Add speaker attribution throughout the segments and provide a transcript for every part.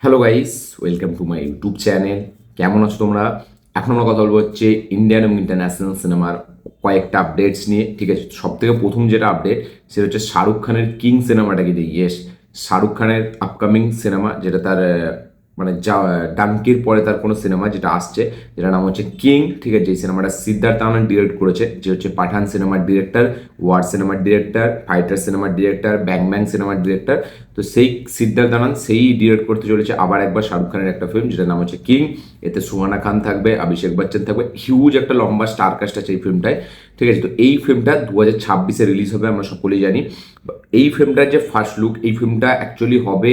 Speaker 1: Hello guys, welcome to my YouTube channel. কেমন আছো তোমরা? এখন আমরা কথা বলবো হচ্ছে ইন্ডিয়ান এবং ইন্টারন্যাশনাল সিনেমার কয়েকটা আপডেটস নিয়ে। ঠিক আছে, সব থেকে প্রথম যেটা আপডেট সেটা হচ্ছে শাহরুখ খানের কিং সিনেমাটাকে নিয়ে। ইয়েস, শাহরুখ খানের আপকামিং সিনেমা, যেটা তার মানে যা ডাঙ্কির পরে তার কোনো সিনেমা যেটা আসছে, যেটার নাম হচ্ছে কিং। ঠিক আছে, এই সিনেমাটা সিদ্ধার্থ আনন্দ ডিরেক্ট করেছে, যে হচ্ছে পাঠান সিনেমার ডিরেক্টর, ওয়ার সিনেমার ডিরেক্টর, ফাইটার সিনেমার ডিরেক্টর, ব্যাং ব্যাং সিনেমার ডিরেক্টর। তো সেই সিদ্ধার্থ আনন্দ সেই ডিরেক্ট করতে চলেছে আবার একবার শাহরুখ খানের একটা ফিল্ম, যেটার নাম হচ্ছে কিং। এতে সুহানা খান থাকবে, অভিষেক বচ্চন থাকবে, হিউজ একটা লম্বা স্টার কাস্ট আছে এই ফিল্মটায়। ঠিক আছে, তো এই ফিল্মটা 2026-এ রিলিজ হবে, আমরা সকলেই জানি। এই ফিল্মটার যে ফার্স্ট লুক, এই ফিল্মটা অ্যাকচুয়ালি হবে,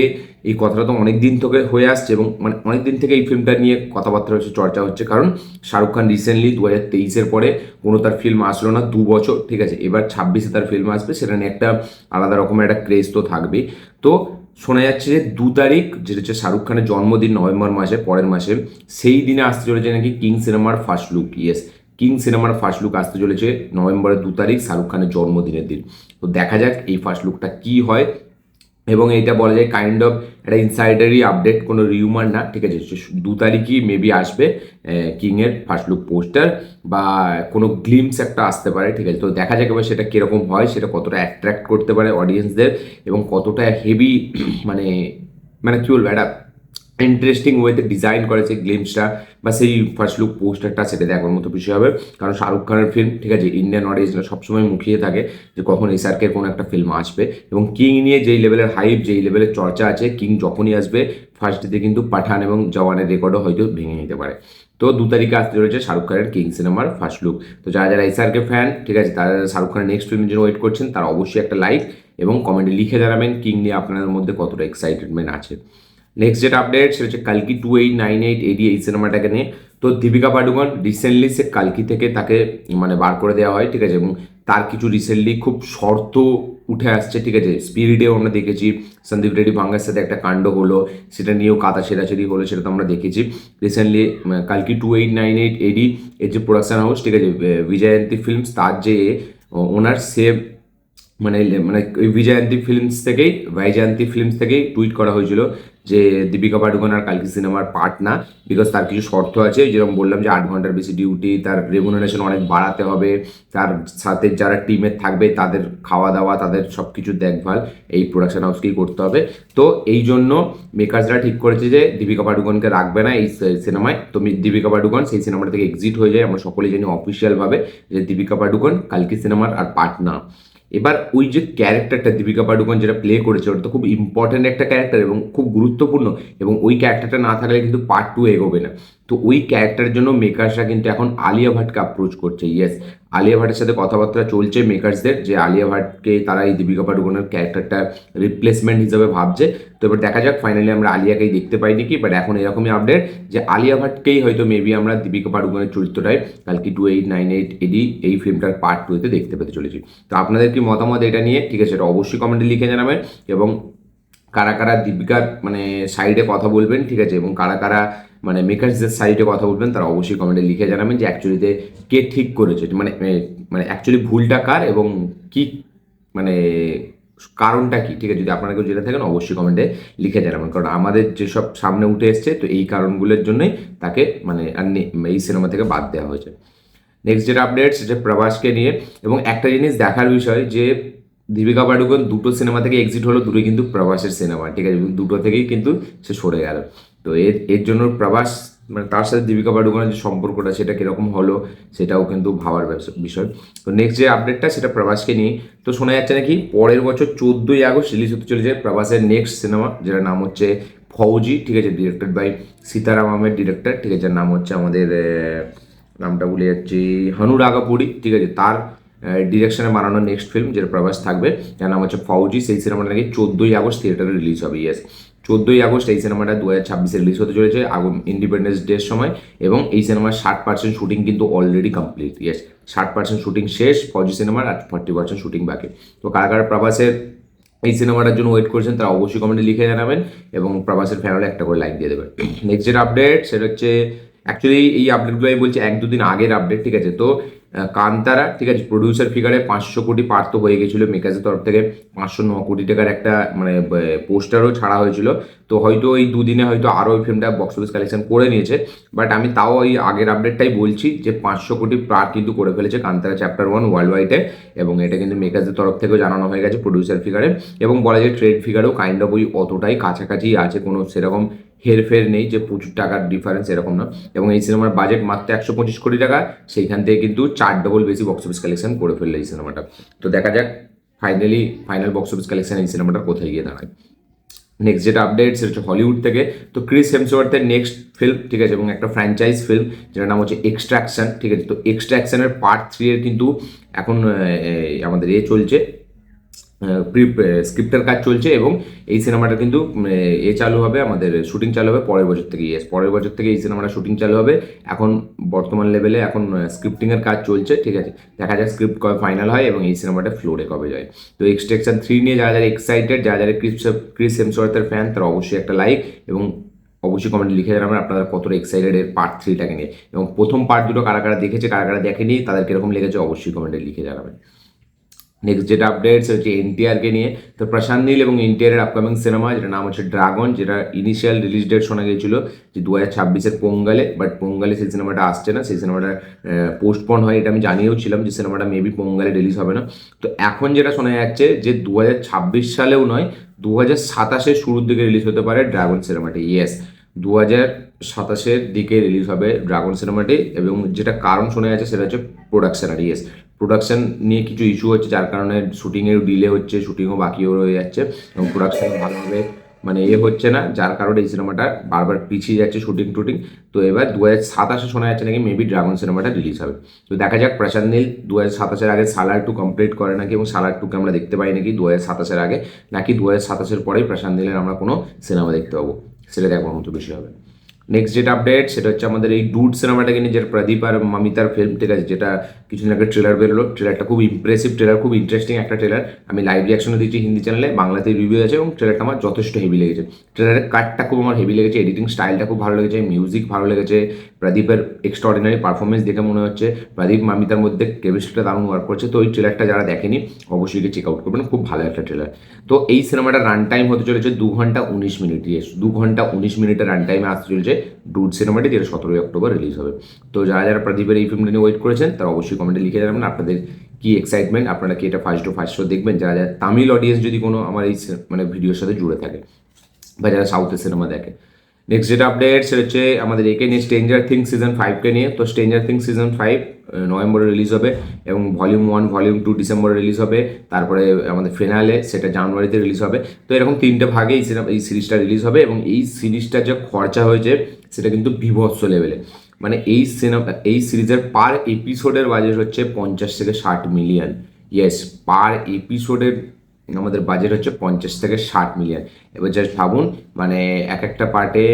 Speaker 1: এই কথাটা তো অনেক দিন থেকে হয়ে আসছে, এবং মানে অনেক দিন থেকে এই ফিল্মটা নিয়ে কথাবার্তা হচ্ছে, চর্চা হচ্ছে। কারণ শাহরুখ খান রিসেন্টলি 2023-এর পরে কোনো তার ফিল্ম আসলো না 2 বছর। ঠিক আছে, এবার 26-এ তার ফিল্ম আসবে, সেটা নিয়ে একটা আলাদা রকমের একটা ক্রেজ তো থাকবেই। তো শোনা যাচ্ছে যে 2 তারিখ, যেটা হচ্ছে শাহরুখ খানের জন্মদিন, নভেম্বর মাসে, পরের মাসে, সেই দিনে আসতে চলেছে নাকি কিং সিনেমার ফার্স্ট লুক। ইয়েস, কিং সিনেমার ফার্স্ট লুক আসতে চলেছে নভেম্বরের 2 তারিখ, শাহরুখ খানের জন্মদিনের দিন। তো দেখা যাক এই ফার্স্ট লুকটা কি হয়। এবং এইটা বলা যায় কাইন্ড অফ একটা ইনসাইডারি আপডেট, কোনো রিউমার না। ঠিক আছে, 2 তারিখই মেবি আসবে কিংয়ের ফার্স্ট লুক পোস্টার, বা কোনো গ্লিমস একটা আসতে পারে। ঠিক আছে, তো দেখা যাক এবার সেটা কীরকম হয়, সেটা কতটা অ্যাট্রাক্ট করতে পারে অডিয়েন্সদের, এবং কতটা হেভি মানে মানে কী বলবো, একটা ইন্টারেস্টিং ওয়েতে ডিজাইন করেছে গ্লিমসটা, বা সেই ফার্স্ট লুক পোস্টারটা, সেটা দেখার মতো বিষয় হবে। কারণ শাহরুখ খানের ফিল্ম, ঠিক আছে, ইন্ডিয়ান অডিয়েন্সরা সবসময় মুখিয়ে থাকে যে কখন এসআরকের কোনো একটা ফিল্ম আসবে। এবং কিং নিয়ে যেই লেভেলের হাইপ, যেই লেভেলের চর্চা আছে, কিং যখনই আসবে ফার্স্ট ডেতে কিন্তু পাঠান এবং জওয়ানের রেকর্ডও হয়তো ভেঙে নিতে পারে। তো 2 তারিখে আসতে চলেছে শাহরুখ খানের কিং সিনেমার ফার্স্ট লুক। তো যারা যারা এসআরকে ফ্যান, ঠিক আছে, তারা যারা শাহরুখ খানের নেক্সট ফিল্মের জন্য ওয়েট করছেন, তারা অবশ্যই একটা লাইক এবং কমেন্টে লিখে জানাবেন কিং নিয়ে আপনাদের মধ্যে কতটা এক্সাইটেডমেন্ট আছে। নেক্সট যেটা আপডেট সেটা হচ্ছে কালকি 2898 এডি, এই সিনেমাটাকে নিয়ে। তো দীপিকা পাডুকোন রিসেন্টলি সে কালকি থেকে তাকে মানে বার করে দেওয়া হয়। ঠিক আছে, এবং তার কিছু রিসেন্টলি খুব শর্ত উঠে আসছে। ঠিক আছে, স্পিরিটেও আমরা দেখেছি সন্দীপ রেড্ডি ভাঙ্গার সাথে একটা কাণ্ড হলো, সেটা নিয়েও কাদা ছেড়াছেড়ি হলো, সেটা তো আমরা দেখেছি রিসেন্টলি। কালকি 2898 এডি এর যে প্রোডাকশন হাউস, ঠিক আছে, বিজয়ন্তী ফিল্মস, তার যে ওনার, সে মানে মানে ওই বিজয়ান্তি ফিল্মস থেকেই টুইট করা হয়েছিল যে দীপিকা পাডুকোন আর কালকি সিনেমার পার্ট না, বিকজ তার কিছু শর্ত আছে, যেরকম বললাম যে 8 ঘন্টার বেশি ডিউটি, তার রেমুনারেশন অনেক বাড়াতে হবে, তার সাথে যারা টিমে থাকবে তাদের খাওয়া দাওয়া, তাদের সব কিছু দেখভাল এই প্রোডাকশন হাউসকেই করতে হবে। তো এই জন্য মেকার্সরা ঠিক করেছে যে দীপিকা পাডুকোনকে রাখবে না এই সিনেমায়। তো দীপিকা পাডুকোন সেই সিনেমাটা থেকে এক্সিট হয়ে যায়, আমরা সকলেই জানি অফিসিয়ালভাবে যে দীপিকা পাডুকোন কালকি সিনেমার আর পার্ট না। এবার ওই যে ক্যারেক্টারটা দীপিকা পাডুকোন যেটা প্লে করেছে, ওটা তো খুব ইম্পর্ট্যান্ট একটা ক্যারেক্টার এবং খুব গুরুত্বপূর্ণ, এবং ওই ক্যারেক্টারটা না থাকলে কিন্তু পার্ট 2 এগোবে না। তো ওই ক্যারেক্টারের জন্য মেকার্সরা কিন্তু এখন আলিয়া ভাটকে অ্যাপ্রোচ করছে। ইয়েস, আলিয়া ভাটের সাথে কথাবার্তা চলছে মেকার্সদের, যে আলিয়া ভাটকে তারা এই দীপিকা পাডুকোনের ক্যারেক্টারটা রিপ্লেসমেন্ট হিসেবে ভাবছে। তো এবার দেখা যাক, ফাইনালি আমরা আলিয়াকেই দেখতে পাই নাকি, বাট এখন এরকমই আপডেট যে আলিয়া ভাটকেই হয়তো মেবি আমরা দীপিকা পাডুকোনের চরিত্রটায় কালকি 2898 এডি এই ফিল্মটার পার্ট 2-তে দেখতে পেতে চলেছি। তো আপনাদের কি মতামত এটা নিয়ে, ঠিক আছে, এটা অবশ্যই কমেন্টে লিখে জানাবেন। এবং কারা কারা দীপিকার মানে সাইডে কথা বলবেন, ঠিক আছে, এবং কারা কারা মানে মেকার্সদের সাইডে কথা বলবেন, তারা অবশ্যই কমেন্টে লিখে জানাবেন যে অ্যাকচুয়ালিতে কে ঠিক করেছে, মানে মানে অ্যাকচুয়ালি ভুলটা কার, এবং কি মানে কারণটা কি। ঠিক আছে, যদি আপনারা কেউ জেনে থাকেন অবশ্যই কমেন্টে লিখে জানাবেন, কারণ আমাদের যেসব সামনে উঠে এসছে, তো এই কারণগুলোর জন্যই তাকে মানে আর এই সিনেমা থেকে বাদ দেওয়া হয়েছে। নেক্সট যেটা আপডেট সেটা প্রভাসকে নিয়ে। এবং একটা জিনিস দেখার বিষয় যে দীপিকা পাডুকোন 2টো সিনেমা থেকে এক্সিট হলো, দুটোই কিন্তু প্রভাসের সিনেমা। ঠিক আছে, দুটো থেকেই কিন্তু সে সরে গেল। তো এর এর জন্য প্রভাস মানে তার সাথে দীপিকা পাডুকোনের যে সম্পর্কটা, সেটা কীরকম হলো সেটাও কিন্তু ভাবার বিষয়। তো নেক্সট যে আপডেটটা সেটা প্রভাসকে নিয়ে। তো শোনা যাচ্ছে নাকি পরের বছর 14ই আগস্ট রিলিজ হতে চলেছে প্রভাসের নেক্সট সিনেমা, যেটার নাম হচ্ছে ফৌজি। ঠিক আছে, directed by Sitaram Ahmed director. ঠিক আছে, যার নাম হচ্ছে আমাদের নামটা ভুলে যাচ্ছি, অনুরাগাপুরী। ঠিক আছে, তার ডিরেকশনে বানানো নেক্সট ফিল্ম যেটা প্রভাস থাকবে, যার নাম হচ্ছে ফৌজি। সেই সিনেমাটা নাকি 14ই আগস্ট থিয়েটারে রিলিজ হবে। ইয়েস, 14ই আগস্ট এই সিনেমাটা 2026-এ রিলিজ হতে চলেছে, আগুন ইন্ডিপেন্ডেন্স ডের সময়। এবং এই সিনেমার 60% শুটিং কিন্তু অলরেডি কমপ্লিট। ইয়েস, 60% শুটিং শেষ ফৌজি সিনেমার, আর 40% শুটিং বাকি। তো কারা কারা প্রভাসের এই সিনেমাটার জন্য ওয়েট করছেন, তারা অবশ্যই কমেন্টে লিখে জানাবেন, এবং প্রভাসের ফ্যানেরা একটা করে লাইক দিয়ে দেবেন। নেক্সট যেটা আপডেট সেটা হচ্ছে, অ্যাকচুয়ালি এই আপডেটগুলো আমি বলছি 1-2 দিন আগের আপডেট। ঠিক আছে, তো কান্তারা, ঠিক আছে, প্রডিউসার ফিগারে 500 কোটি পার তো হয়ে গেছিলো মেকার্সের তরফ থেকে। 509 কোটি টাকার একটা মানে পোস্টারও ছাড়া হয়েছিল। তো হয়তো এই দুদিনে হয়তো আরও ওই ফিল্মটা বক্স অফিস কালেকশন করে নিয়েছে, বাট আমি তাও ওই আগের আপডেটটাই বলছি যে 500 কোটি পার কিন্তু করে ফেলেছে কান্তারা চ্যাপ্টার 1 ওয়ার্ল্ড ওয়াইডে, এবং এটা কিন্তু মেকার্সের তরফ থেকেও জানানো হয়ে গেছে প্রডিউসার ফিগারে, এবং বলা যায় ট্রেড ফিগারেও কাইন্ড অফ ওই অতটাই কাছাকাছি আছে, কোনো সেরকম হেরফের নেই যে প্রচুর টাকার ডিফারেন্স, এরকম না। এবং এই সিনেমার বাজেট মাত্র 125 কোটি টাকা, সেইখান থেকে কিন্তু 4 ডবল বেশি বক্স অফিস কালেকশন করে ফেললো এই সিনেমাটা। তো দেখা যাক ফাইনাল বক্স অফিস কালেকশন এই সিনেমাটার কোথায় গিয়ে দাঁড়ায়। নেক্সট যেটা আপডেট সেটা হচ্ছে হলিউড থেকে। তো ক্রিস হেমসওয়ার্থের নেক্সট ফিল্ম, ঠিক আছে, এবং একটা ফ্র্যাঞ্চাইজ ফিল্ম যেটার নাম হচ্ছে এক্সট্রাকশন, ঠিক আছে। তো এক্সট্রাকশনের পার্ট 3 এর কিন্তু এখন আমাদের চলছে, স্ক্রিপ্টের কাজ চলছে, এবং এই সিনেমাটা কিন্তু চালু হবে, আমাদের শুটিং চালু হবে পরের বছর থেকে। পরের বছর থেকে এই সিনেমাটা শুটিং চালু হবে। এখন বর্তমান লেভেলে এখন স্ক্রিপ্টিংয়ের কাজ চলছে, ঠিক আছে। দেখা যাক স্ক্রিপ্ট কবে ফাইনাল হয় এবং এই সিনেমাটা ফ্লোরে কবে যায়। তো এক্সট্রাকশন 3 নিয়ে যারা যারা এক্সাইটেড, যারা যারা ক্রিস হেমসওয়ার্থের ফ্যান, তারা অবশ্যই একটা লাইক এবং অবশ্যই কমেন্টে লিখে জানাবেন আপনারা কতটা এক্সাইটেড এর পার্ট 3টাকে নিয়ে, এবং প্রথম পার্ট দুটো কারা কারা দেখেছে কারা কারা দেখেনি তাদের কিরকম লেগেছে অবশ্যই কমেন্টে লিখে জানাবেন। নেক্সট যেটা আপডেটস হচ্ছে এনটিআরকে নিয়ে। তো প্রশান্ত নীল এবং এনটিআরের আপকামিং সিনেমা যেটা নাম হচ্ছে ড্রাগন, যেটা ইনিশিয়াল রিলিজ ডেট শোনা গিয়েছিল যে 2026-এর পোঙ্গালে, বাট পোঙ্গালে সেই সিনেমাটা আসছে না, সেই সিনেমাটা পোস্টপন হয়, এটা আমি জানিয়েও ছিলাম যে সিনেমাটা মেবি পোঙ্গালে রিলিজ হবে না। তো এখন যেটা শোনা যাচ্ছে যে 2026 সালেও নয়, 2027-এর শুরুর দিকে রিলিজ হতে পারে ড্রাগন সিনেমাটি। ইয়েস, 2027-এর দিকে রিলিজ হবে ড্রাগন সিনেমাটি, এবং যেটা কারণ শোনা যাচ্ছে সেটা হচ্ছে প্রোডাকশন। আর ইয়েস, প্রোডাকশন নিয়ে কিছু ইস্যু হচ্ছে, যার কারণে শুটিংয়ের ডিলে হচ্ছে, শুটিংও বাকিও রয়ে যাচ্ছে, এবং প্রোডাকশন ভালোভাবে মানে হচ্ছে না, যার কারণে এই সিনেমাটা বারবার পিছিয়ে যাচ্ছে শুটিং টুটিং। তো এবার 2027-এ শোনা যাচ্ছে নাকি মেবি ড্রাগন সিনেমাটা রিলিজ হবে। তো দেখা যাক প্রশান্ত নীল 2027-এর আগে সালার 2 কমপ্লিট করে নাকি, এবং সালার 2কে আমরা দেখতে পাই নাকি 2027-এর আগে, নাকি 2027-এর পরেই প্রশান্ত নীলের আমরা কোনো সিনেমা দেখতে পাবো, সেটা দেখবার মতো বিষয় হবে। নেক্সট যেটা আপডেট সেটা হচ্ছে আমাদের এই ডুড সিনেমাটাকে নিয়ে, যেটা প্রদীপ আর মামিতার ফিল্ম, ঠিক আছে, যেটা কিছুদিন আগে ট্রেলার বেরোলো। ট্রেলারটা খুব ইমপ্রেসিভ ট্রেলার, খুব ইন্টারেস্টিং একটা ট্রেলার। আমি লাইভ রিয়াকশনও দিচ্ছি হিন্দি চ্যানেলে, বাংলাতে রিভিউ আছে, এবং ট্রেলারটা আমার যথেষ্ট হেভি লেগেছে। ট্রেলারের কাটটা খুব আমার হেভি লেগেছে, এডিটিং স্টাইলটা খুব ভালো লেগেছে, মিউজিক ভালো লেগেছে, প্রদীপের এক্সট্রাঅর্ডিনারি পারফরমেন্স দেখে মনে হচ্ছে প্রদীপ মামিতার মধ্যে কেমিস্ট্রিটা দারুণ ওয়ার্ক করছে। তো ওই ট্রেলারটা যারা দেখেনি অবশ্যই গিয়ে চেক আউট করবেন, খুব ভালো একটা ট্রেলার। তো এই সিনেমাটার রান টাইম হতে চলেছে 2 ঘন্টা 19 মিনিট। ইয়েস, 2 ঘন্টা 19 মিনিটের রান টাইমে আসতে চলেছে ডুড সিনেমাটি, যেটা 17 অক্টোবর রিলিজ হবে। তো যারা যারা প্রদীপের এই ফিল্মটা নিয়ে ওয়েট করেছেন তারা অবশ্যই কমেন্টে লিখে জানাবেন আপনাদের কি এক্সাইটমেন্ট, আপনারা কি এটা ফার্স্ট শো দেখবেন, যারা যারা তামিল অডিয়েন্স যদি কোনো আমার এই মানে ভিডিওর সাথে জুড়ে থাকে, বা যারা সাউথের সিনেমা দেখে। নেক্সট যেটা আপডেট সেটা হচ্ছে আমাদের একে নিয়ে, স্ট্রেঞ্জার থিংস সিজন 5কে নিয়ে। তো স্ট্রেঞ্জার থিংস সিজন 5 নভেম্বরে রিলিজ হবে, এবং ভলিউম 1 ভলিউম 2 ডিসেম্বরে রিলিজ হবে, তারপরে আমাদের ফিনালে সেটা জানুয়ারিতে রিলিজ হবে। তো এরকম 3টে ভাগে এই সিরিজটা রিলিজ হবে, এবং এই সিরিজটা যে খরচা হয়েছে সেটা কিন্তু বিভৎস লেভেলে। মানে এই সিরিজের পার এপিসোডের বাজেট হচ্ছে 50 থেকে 60 মিলিয়ন। ইয়েস, পার এপিসোডের আমাদের বাজেট হচ্ছে 50 থেকে 60 মিলিয়ন। এবার জাস্ট ভাবুন, মানে এক একটা পার্টে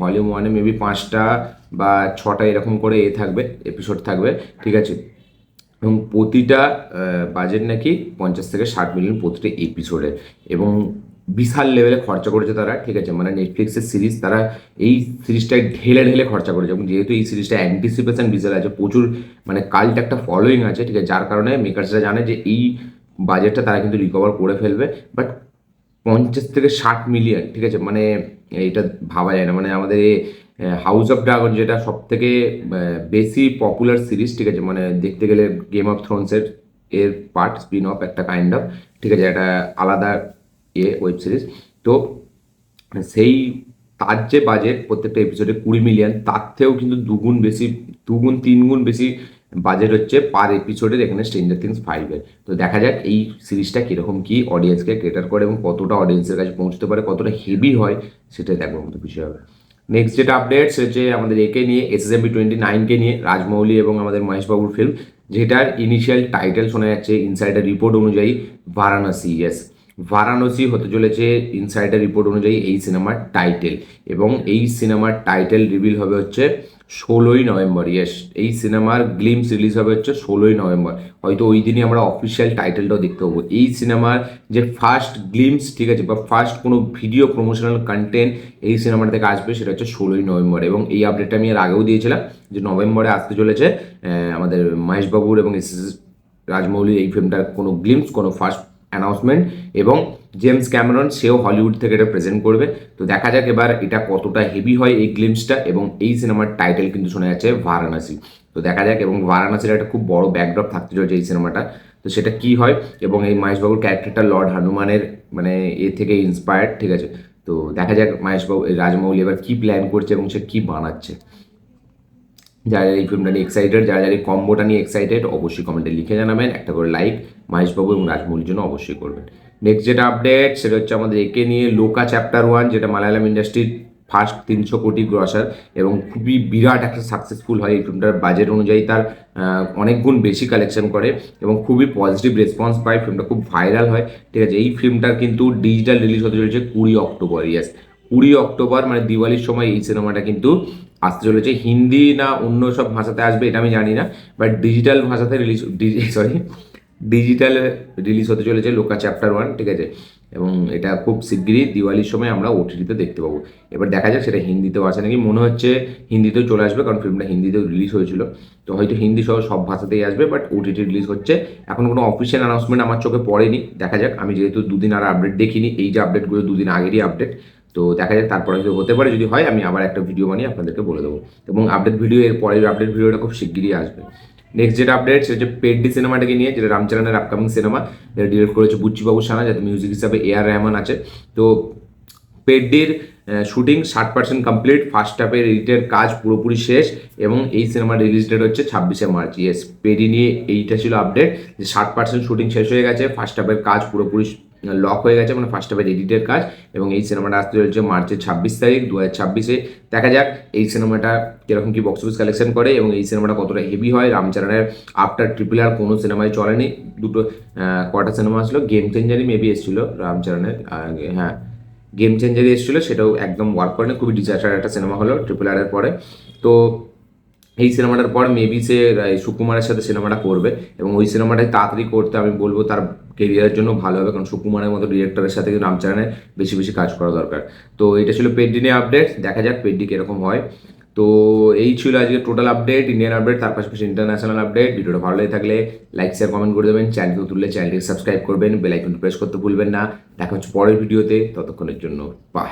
Speaker 1: ভলিউম 1-এ মেবি 5টা বা 6টা এরকম করে থাকবে, এপিসোড থাকবে, ঠিক আছে, এবং প্রতিটা বাজেট নাকি 50 থেকে 60 মিলিয়ন প্রতিটা এপিসোডে, এবং বিশাল লেভেলে খরচা করেছে তারা, ঠিক আছে। মানে নেটফ্লিক্সের সিরিজ, তারা এই সিরিজটায় ঢেলে ঢেলে খরচা করেছে, এবং যেহেতু এই সিরিজটা অ্যান্টিসিপেশন বিশাল আছে, প্রচুর মানে কাল্ট একটা ফলোয়িং আছে, ঠিক আছে, যার কারণে মেকার্সরা জানে যে এই বাজেটটা তারা কিন্তু রিকভার করে ফেলবে। বাট 50 থেকে 60 মিলিয়ন, ঠিক আছে, মানে এইটা ভাবা যায় না। মানে আমাদের হাউস অফ ড্রাগন যেটা সব থেকে বেশি পপুলার সিরিজ, ঠিক আছে, মানে দেখতে গেলে গেম অফ থ্রোনসের পার্ট স্পিন অফ একটা কাইন্ড অফ, ঠিক আছে, একটা আলাদা ওয়েব সিরিজ। তো সেই তার যে বাজেট প্রত্যেকটা এপিসোডে 20 মিলিয়ন, তার থেকেও কিন্তু দুগুণ বেশি, 2-3 গুণ বেশি বাজেট হচ্ছে পার এপিসোডের এখানে স্ট্রেঞ্জার থিংস 5-এর। তো দেখা যাক এই সিরিজটা কীরকম কী অডিয়েন্সকে ক্রেটার করে, এবং কতটা অডিয়েন্সের কাছে পৌঁছতে পারে, কতটা হেভি হয়, সেটাই দেখবার মতো বিষয় হবে। নেক্সট যেটা আপডেটস হচ্ছে আমাদের একে নিয়ে, SSMB29কে নিয়ে, রাজমৌলি এবং আমাদের মহেশবাবুর ফিল্ম, যেটার ইনিশিয়াল টাইটেল শোনা যাচ্ছে ইনসাইডার রিপোর্ট অনুযায়ী বারাণসী। ইয়েস, বারাণসী হতে চলেছে ইনসাইডার রিপোর্ট অনুযায়ী এই সিনেমার টাইটেল, এবং এই সিনেমার টাইটেল রিভিল হবে হচ্ছে 16ই নভেম্বর। ইয়েস, এই সিনেমার গ্লিমস রিলিজ হবে হচ্ছে 16ই নভেম্বর। হয়তো ওই দিনই আমরা অফিসিয়াল টাইটেলটাও দেখতে পাবো। এই সিনেমার যে ফার্স্ট গ্লিমস, ঠিক আছে, বা ফার্স্ট কোনো ভিডিও প্রমোশনাল কন্টেন্ট এই সিনেমাটা থেকে আসবে সেটা হচ্ছে 16ই নভেম্বর। এবং এই আপডেটটা আমি এর আগেও দিয়েছিলাম যে নভেম্বরে আসতে চলেছে আমাদের মহেশবাবুর এবং রাজমৌলির এই ফিল্মটার কোনো গ্লিমস, কোনো ফার্স্ট অ্যানাউন্সমেন্ট, এবং জেমস ক্যামেরন সেও হলিউড থেকে এটা প্রেজেন্ট করবে। তো দেখা যাক এবার এটা কতটা হেভি হয় এই গ্লিমসটা। এবং এই সিনেমার টাইটেল কিন্তু শোনা যাচ্ছে বারাণসী। তো দেখা যাক, এবং বারাণসীর একটা খুব বড় ব্যাকড্রপ থাকতে চলেছে এই সিনেমাটা। তো সেটা কি হয়, এবং এই মহেশবাবুর ক্যারেক্টারটা লর্ড হনুমানের মানে এ থেকে ইন্সপায়ার্ড, ঠিক আছে। তো দেখা যাক মহেশবাবু রাজমৌলি এবার কী প্ল্যান করছে এবং সে কী বানাচ্ছে। যারা এই ফিল্মটা নিয়ে এক্সাইটেড, যারা এই কম্বোটা নিয়ে এক্সাইটেড, অবশ্যই কমেন্টে লিখে জানাবেন। একটা করে লাইক মহেশবাবু এবং রাজমৌলির জন্য অবশ্যই করবেন। নেক্সট যেটা আপডেট সেটা হচ্ছে আমাদের একে নিয়ে লোকা চ্যাপ্টার 1, যেটা মালায়ালাম ইন্ডাস্ট্রির ফার্স্ট 300 কোটি গ্রসার এবং খুবই বিরাট একটা সাকসেসফুল হয়। এই ফিল্মটার বাজেট অনুযায়ী তার অনেক গুণ বেশি কালেকশন করে এবং খুবই পজিটিভ রেসপন্স পায়। ফিল্মটা খুব ভাইরাল হয়, ঠিক আছে। এই ফিল্মটার কিন্তু ডিজিটাল রিলিজ হতে চলেছে 20 অক্টোবর। ইয়াস, 20 অক্টোবর, মানে দিওয়ালির সময় এই সিনেমাটা কিন্তু আসতে চলেছে। হিন্দি না অন্য সব ভাষাতে আসবে এটা আমি জানি না, বাট ডিজিটাল ভাষাতে ডিজিটাল রিলিজ হতে চলেছে লোকা চ্যাপ্টার 1, ঠিক আছে। এবং এটা খুব শিগগিরই দিওয়ালির সময় আমরা ওটিটিতে দেখতে পাবো। এবার দেখা যাক সেটা হিন্দিতেও আসে নাকি। মনে হচ্ছে হিন্দিতেও চলে আসবে, কারণ ফিল্মটা হিন্দিতেও রিলিজ হয়েছিল। তো হয়তো হিন্দি সহ সব ভাষাতেই আসবে, বাট ওটিটি রিলিজ হচ্ছে। এখন কোনো অফিসিয়াল অ্যানাউন্সমেন্ট আমার চোখে পড়েনি। দেখা যাক, আমি যেহেতু দুদিন আর আপডেট দেখিনি, এই যে আপডেটগুলো দুদিন আগেরই আপডেট। তো দেখা যাক তারপরে যদি হতে পারে, যদি হয় আমি আবার একটা ভিডিও বানিয়ে আপনাদেরকে বলে দেবো। এবং আপডেট ভিডিও, এর পরের আপডেট ভিডিওটা খুব শিগগিরই আসবে। নেক্সট যেটা আপডেট সেটা হচ্ছে পেড্ডি সিনেমাটাকে নিয়ে, যেটা রামচরণের আপকামিং সিনেমা, যেটা ডিরেক্ট করেছে বুচ্চিবাবু সানা, যাতে মিউজিক হিসাবে এআর রহমান আছে। তো পেড্ডির শুটিং 60% কমপ্লিট, ফার্স্ট হাফের এডিটের কাজ পুরোপুরি শেষ, এবং এই সিনেমার রিলিজ ডেট হচ্ছে 26শে মার্চ। ইয়েস, পেডি নিয়ে এইটা ছিল আপডেট, যে 60% শুটিং শেষ হয়ে গেছে, ফার্স্ট হাফের কাজ পুরোপুরি লক হয়ে গেছে, মানে ফার্স্ট হাফের এডিটের কাজ। এবং এই সিনেমাটা আসতে চলেছে মার্চের 26 তারিখ 2026-এ। দেখা যাক এই সিনেমাটা কীরকম কি বক্স অফিস কালেকশন করে এবং এই সিনেমাটা কতটা হেভি হয়। রামচরণের আফটার RRR কোনো সিনেমায় চলেনি। দুটো কটা সিনেমা আসলো, গেম চেঞ্জারই মেবি এসেছিলো রামচরণের, হ্যাঁ গেম চেঞ্জারই এসেছিলো, সেটাও একদম ওয়ার্ক করেনি, খুবই ডিজাস্টার একটা সিনেমা হলো RRR পরে। তো এই সিনেমাটার পর মেবি সে সুকুমারের সাথে সিনেমাটা করবে, এবং ওই সিনেমাটাই তাড়াতাড়ি করতে আমি বলবো, তার কেরিয়ারের জন্য ভালো হবে, কারণ সুকুমারের মতো ডিরেক্টরের সাথে কিন্তু রামচরণের বেশি বেশি কাজ করা দরকার। তো এটা ছিল পেড্ডি নিয়ে আপডেট, দেখা যাক পেড্ডি কীরকম হয়। তো এই ছিল আজকে টোটাল আপডেট, ইন্ডিয়ান আপডেট, তার পাশাপাশি ইন্টারন্যাশনাল আপডেট। ভিডিওটা ভালো লেগে থাকলে লাইক শেয়ার কমেন্ট করে দেবেন, চ্যানেলকে তুললে চ্যানেলটিকে সাবস্ক্রাইব করবেন, বেল আইকনটি প্রেস করতে ভুলবেন না। দেখা হচ্ছে পরের ভিডিওতে, ততক্ষণের জন্য বাই।